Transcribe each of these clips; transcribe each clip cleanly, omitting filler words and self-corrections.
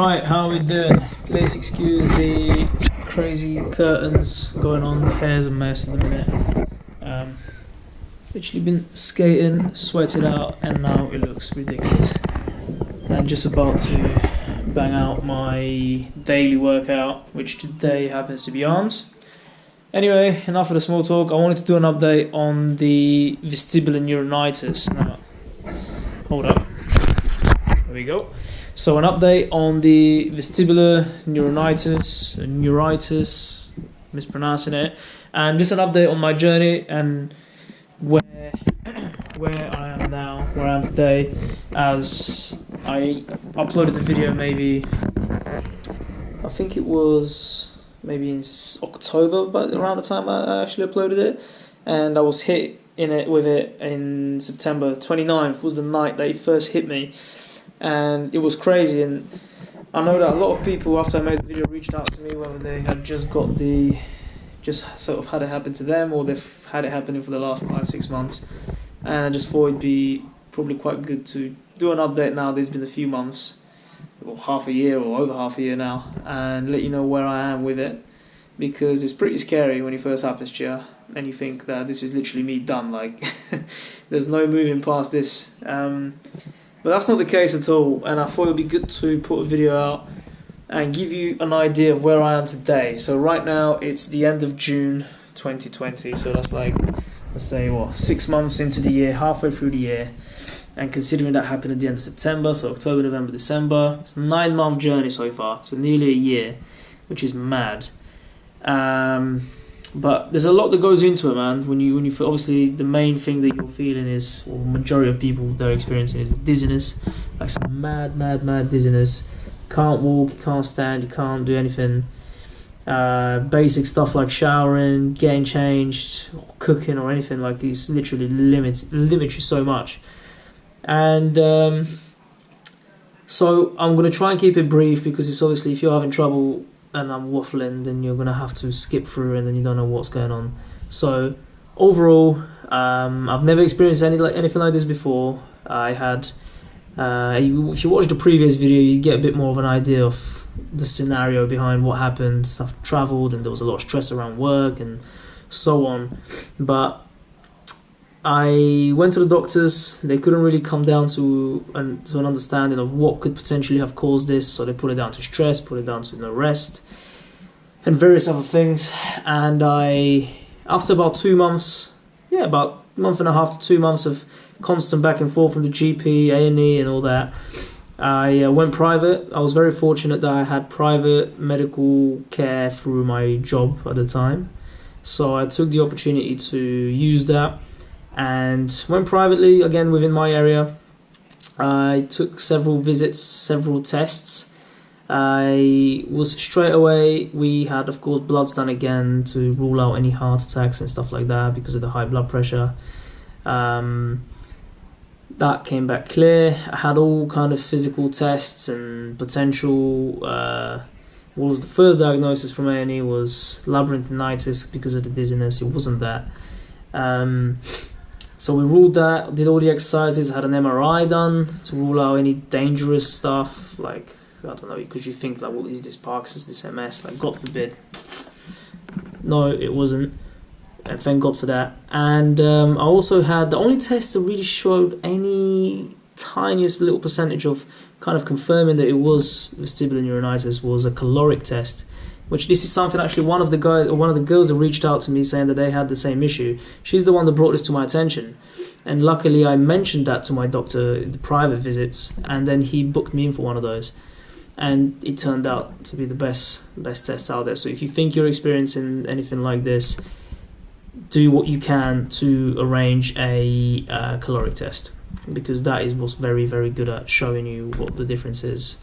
Right, how we doing? Please excuse the crazy curtains going on. The hair's a mess in the minute. Literally been skating, sweated out, and now it looks ridiculous. I'm just about to bang out my daily workout, which today happens to be arms. Anyway, enough of the small talk. I wanted to do an update on the vestibular neuritis. Now, hold up. There we go. So an update on the vestibular neuritis, mispronouncing it, and just an update on my journey and where I am now, where I am today, as I uploaded the video I think it was maybe in October, but around the time I actually uploaded it, and I was hit with it in September 29th was the night that it first hit me. And it was crazy, and I know that a lot of people after I made the video reached out to me whether they had just sort of had it happen to them or they've had it happening for the last 5-6 months, and I just thought it'd be probably quite good to do an update now. There's been a few months, or half a year or over half a year now, and let you know where I am with it, because it's pretty scary when it first happens to you and you think that this is literally me done, like there's no moving past this. But that's not the case at all, and I thought it would be good to put a video out and give you an idea of where I am today. So right now it's the end of June 2020, so that's like, let's say, 6 months into the year, halfway through the year, and considering that happened at the end of September, so October, November, December, it's a 9-month journey so far, so nearly a year, which is mad. But there's a lot that goes into it, man. When you feel, obviously the main thing that you're feeling is, or majority of people they're experiencing, is dizziness, like some mad dizziness. Can't walk, you can't stand, you can't do anything. Basic stuff like showering, getting changed, or cooking, or anything like it's literally limits you so much. And so I'm gonna try and keep it brief, because it's obviously, if you're having trouble and I'm waffling, then you're going to have to skip through and then you don't know what's going on. So overall, I've never experienced anything like this before. I had, if you watch the previous video, you get a bit more of an idea of the scenario behind what happened. I've travelled and there was a lot of stress around work and so on. But I went to the doctors. They couldn't really come down to an understanding of what could potentially have caused this, so they put it down to stress, put it down to no rest, and various other things. And after about 2 months, about a month and a half to 2 months of constant back and forth from the GP, A&E and all that, I went private. I was very fortunate that I had private medical care through my job at the time, so I took the opportunity to use that and went privately, again within my area. I took several visits, several tests. I was straight away, we had of course bloods done again to rule out any heart attacks and stuff like that because of the high blood pressure. That came back clear. I had all kind of physical tests and potential, what was the first diagnosis from A&E was labyrinthitis because of the dizziness. It wasn't that. So we ruled that, did all the exercises, had an MRI done to rule out any dangerous stuff, like, I don't know, because you think like, what is this Parkinson's, this MS, like, God forbid. No, it wasn't, and thank God for that. And I also had, the only test that really showed any tiniest little percentage of kind of confirming that it was vestibular neuritis was a caloric test, which this is something actually one of the girls that reached out to me saying that they had the same issue. She's the one that brought this to my attention, and luckily I mentioned that to my doctor in the private visits, and then he booked me in for one of those, and it turned out to be the best test out there. So if you think you're experiencing anything like this, do what you can to arrange a caloric test, because that is what's very, very good at showing you what the difference is.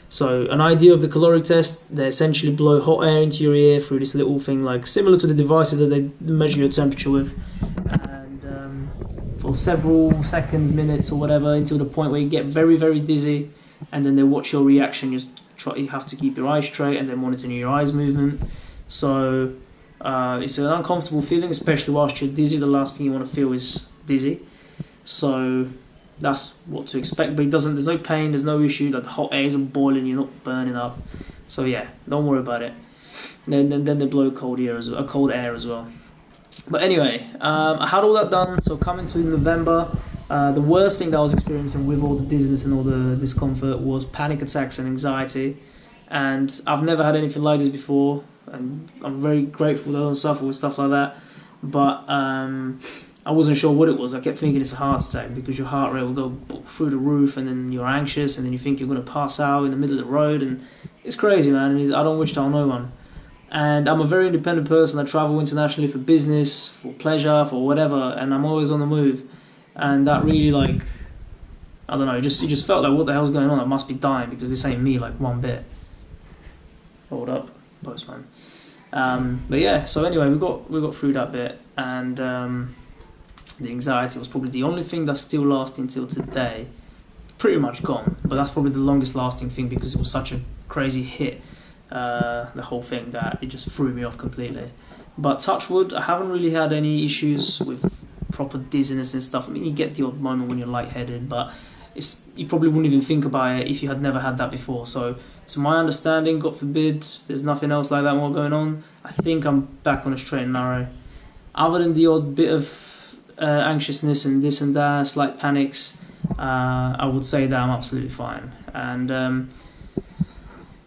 So an idea of the caloric test, they essentially blow hot air into your ear through this little thing, like similar to the devices that they measure your temperature with, and for several seconds, minutes or whatever, until the point where you get very, very dizzy, and then they watch your reaction. You have to keep your eyes straight and then monitor your eyes movement. So it's an uncomfortable feeling, especially whilst you're dizzy. The last thing you want to feel is dizzy. So that's what to expect. But it doesn't. There's no pain. There's no issue. Like the hot air isn't boiling. You're not burning up. So yeah, don't worry about it. Then they blow cold air as well. But anyway, I had all that done. So coming to November, the worst thing that I was experiencing with all the dizziness and all the discomfort was panic attacks and anxiety. And I've never had anything like this before, and I'm very grateful that I don't suffer with stuff like that. But I wasn't sure what it was. I kept thinking it's a heart attack because your heart rate will go through the roof, and then you're anxious, and then you think you're going to pass out in the middle of the road, and it's crazy, man. And I don't wish that on no one. And I'm a very independent person. I travel internationally for business, for pleasure, for whatever, and I'm always on the move. And that really, like, I don't know, it just felt like, what the hell's going on? I must be dying because this ain't me, like, one bit. Hold up, postman. But yeah, so anyway, we got through that bit, and the anxiety was probably the only thing that's still lasting till today. Pretty much gone, but that's probably the longest lasting thing because it was such a crazy hit, the whole thing, that it just threw me off completely. But touch wood, I haven't really had any issues with proper dizziness and stuff. I mean, you get the odd moment when you're lightheaded, but you probably wouldn't even think about it if you had never had that before. So, to my understanding, God forbid, there's nothing else like that more going on. I think I'm back on a straight and narrow. Other than the odd bit of anxiousness and this and that, slight panics, I would say that I'm absolutely fine. And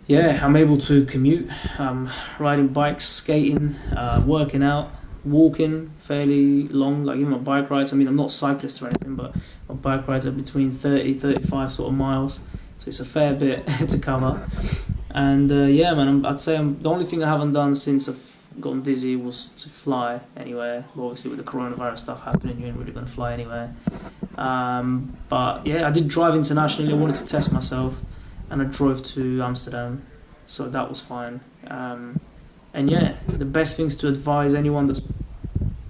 yeah, I'm able to commute, riding bikes, skating, working out, walking fairly long, like even my bike rides. I mean, I'm not a cyclist or anything, but my bike rides are between 30, 35 sort of miles. So it's a fair bit to cover. And yeah, man, I'd say the only thing I haven't done since I've gotten dizzy was to fly anywhere. But obviously with the coronavirus stuff happening, you ain't really going to fly anywhere. But yeah, I did drive internationally. I wanted to test myself, and I drove to Amsterdam, so that was fine. And yeah, the best things to advise anyone that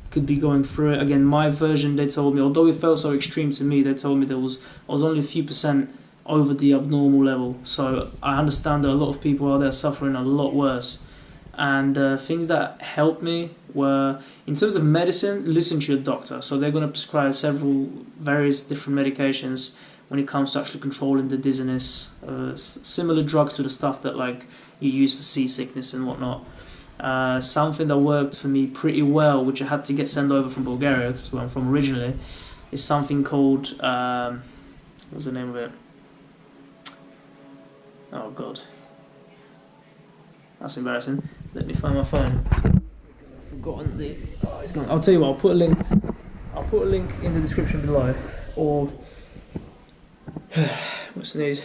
could be going through it. Again, my version, they told me, although it felt so extreme to me, they told me I was only a few % over the abnormal level. So I understand that a lot of people out there suffering a lot worse. And things that helped me were, in terms of medicine, listen to your doctor. So they're going to prescribe various different medications when it comes to actually controlling the dizziness, similar drugs to the stuff that like you use for seasickness and whatnot. Something that worked for me pretty well, which I had to get sent over from Bulgaria, because where I'm from originally, is something called, what's the name of it? Oh god, that's embarrassing. Let me find my phone because I've forgotten the. Oh, it's gone. I'll tell you what. I'll put a link in the description below, or what's the news?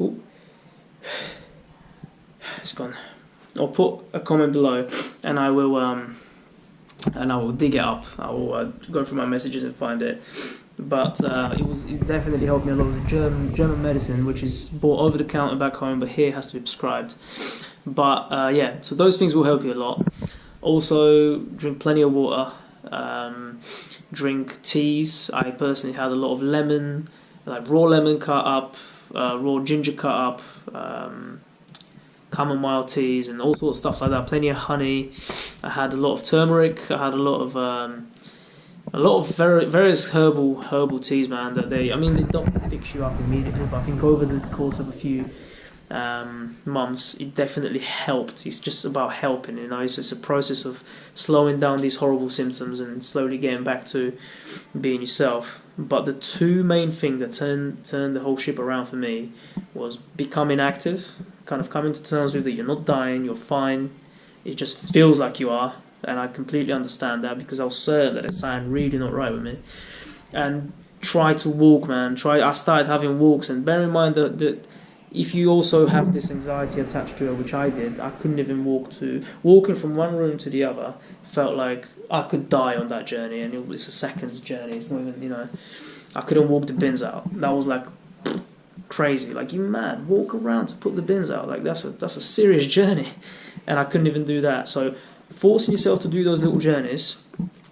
Oh, it's gone. I'll put a comment below, and I will dig it up. I will go through my messages and find it. But it definitely helped me a lot. It was a German medicine, which is bought over the counter back home, but here has to be prescribed. But yeah, so those things will help you a lot. Also, drink plenty of water. Drink teas. I personally had a lot of lemon, like raw lemon cut up, raw ginger cut up, chamomile teas, and all sorts of stuff like that. Plenty of honey. I had a lot of turmeric. I had a lot of various herbal teas, man. That they don't fix you up immediately, but I think over the course of a few months, it definitely helped. It's just about helping, you know. It's just a process of slowing down these horrible symptoms and slowly getting back to being yourself. But the two main things that turned the whole ship around for me was becoming active, kind of coming to terms with that you're not dying, you're fine. It just feels like you are. And I completely understand that, because I was certain that it sounded really not right with me. And try to walk, man. I started having walks, and bear in mind that if you also have this anxiety attached to it, which I did, I couldn't even walking from one room to the other felt like I could die on that journey, and it's a second's journey. It's not even, I couldn't walk the bins out. That was like crazy. Like, you mad? Walk around to put the bins out. Like, that's a serious journey, and I couldn't even do that. So forcing yourself to do those little journeys,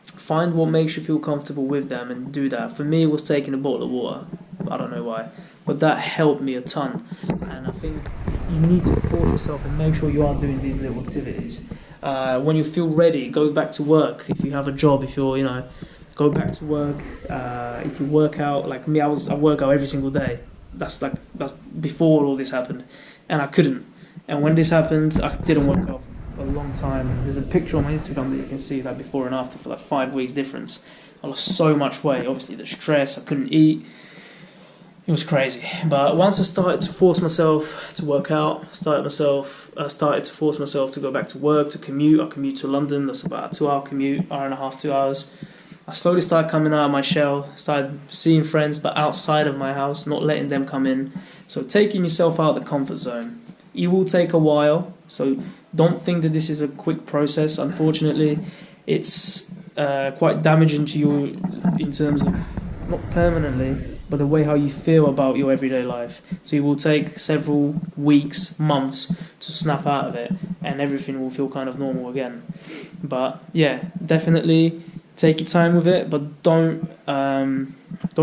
find what makes you feel comfortable with them and do that. For me, it was taking a bottle of water. I don't know why, but that helped me a ton. And I think you need to force yourself and make sure you are doing these little activities. When you feel ready, go back to work. If you have a job, if you're, go go back to work. If you work out, like me, I work out every single day. That's before all this happened, and I couldn't. And when this happened, I didn't work out for a long time. There's a picture on my Instagram that you can see that before and after for like 5 weeks difference. I lost so much weight. Obviously, the stress. I couldn't eat. It was crazy. But once I started to force myself to work out, started to force myself to go back to work, to commute. I commute to London. That's about a 2-hour commute, hour and a half, 2 hours. I slowly started coming out of my shell, started seeing friends, but outside of my house, not letting them come in. So taking yourself out of the comfort zone. It will take a while, so don't think that this is a quick process. Unfortunately, it's quite damaging to you in terms of, not permanently, but the way how you feel about your everyday life. So it will take several weeks, months to snap out of it, and everything will feel kind of normal again. But yeah, definitely take your time with it, but don't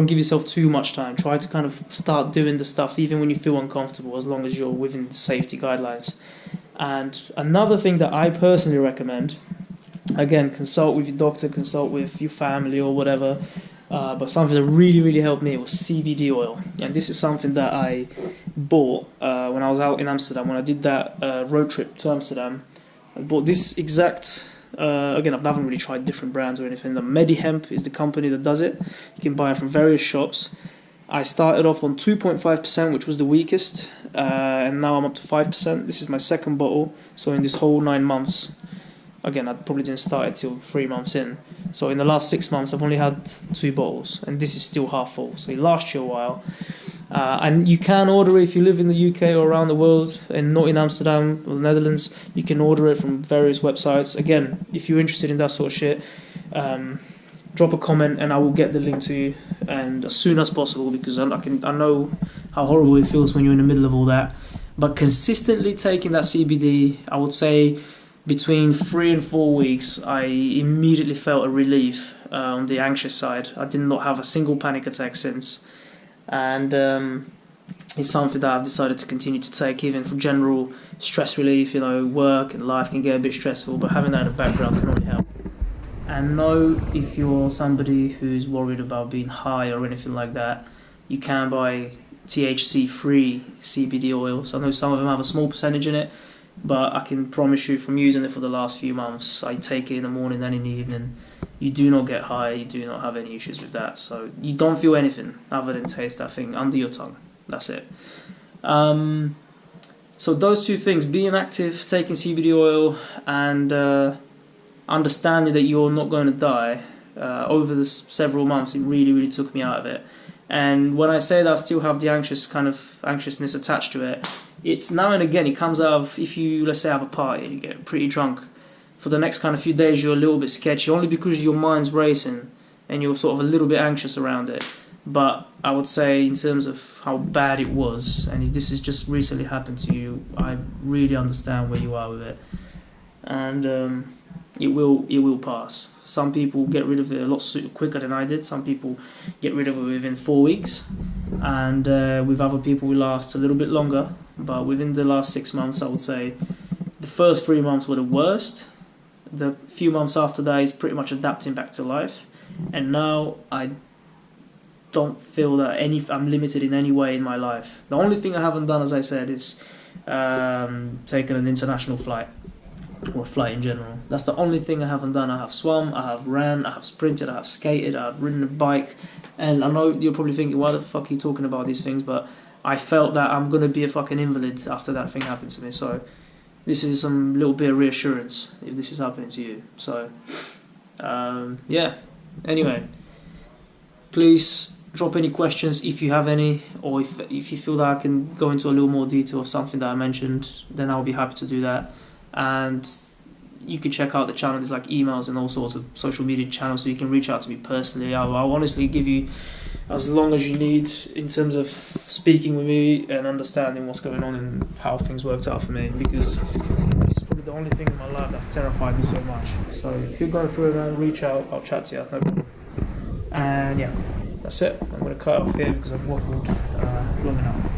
give yourself too much time. Try to kind of start doing the stuff even when you feel uncomfortable, as long as you're within the safety guidelines. And another thing that I personally recommend, again, consult with your doctor, consult with your family or whatever, but something that really, really helped me was CBD oil. And this is something that I bought when I was out in Amsterdam. When I did that road trip to Amsterdam, I bought this exact... again, I haven't really tried different brands or anything. The MediHemp is the company that does it. You can buy it from various shops. I started off on 2.5%, which was the weakest, and now I'm up to 5%. This is my second bottle. So in this whole 9 months, again, I probably didn't start it till 3 months in. So in the last 6 months, I've only had 2 bottles, and this is still half full. So it lasts you a while. And you can order it if you live in the UK or around the world, and not in Amsterdam or the Netherlands. You can order it from various websites. Again, if you're interested in that sort of shit, drop a comment and I will get the link to you, and as soon as possible, because I know how horrible it feels when you're in the middle of all that. But consistently taking that CBD, I would say between 3 and 4 weeks, I immediately felt a relief on the anxious side. I did not have a single panic attack since. And it's something that I've decided to continue to take, even for general stress relief. You know, work and life can get a bit stressful, but having that in the background can only help. And know if you're somebody who's worried about being high or anything like that, you can buy THC-free CBD oils. I know some of them have a small percentage in it, but I can promise you from using it for the last few months, I take it in the morning and in the evening. You do not get high, you do not have any issues with that. So you don't feel anything other than taste that thing under your tongue. That's it. So those two things, being active, taking CBD oil, and understanding that you're not going to die, over the several months, it really, really took me out of it. And when I say that I still have the anxiousness attached to it, it's now and again, it comes out of, if you, let's say, have a party and you get pretty drunk, for the next kind of few days you're a little bit sketchy, only because your mind's racing and you're sort of a little bit anxious around it. But I would say, in terms of how bad it was, and if this has just recently happened to you, I really understand where you are with it. And it will pass. Some people get rid of it a lot quicker than I did. Some people get rid of it within 4 weeks, and with other people, we last a little bit longer. But within the last 6 months, I would say the first 3 months were the worst. The few months after that is pretty much adapting back to life, and now I don't feel that I'm limited in any way in my life. The only thing I haven't done, as I said, is taken an international flight, or a flight in general. That's the only thing I haven't done. I have swum, I have ran, I have sprinted, I have skated, I have ridden a bike. And I know you're probably thinking, why the fuck are you talking about these things? But I felt that I'm going to be a fucking invalid after that thing happened to me. So this is some little bit of reassurance if this is happening to you. So, yeah. Anyway, please drop any questions if you have any, or if you feel that I can go into a little more detail of something that I mentioned, then I'll be happy to do that. And you can check out the channel. There's like emails and all sorts of social media channels, so you can reach out to me personally. I'll honestly give you as long as you need in terms of speaking with me and understanding what's going on and how things worked out for me, because it's probably the only thing in my life that's terrified me so much. So if you're going through it, man, reach out. I'll chat to you, no problem. And yeah, that's it. I'm going to cut off here because I've waffled long enough.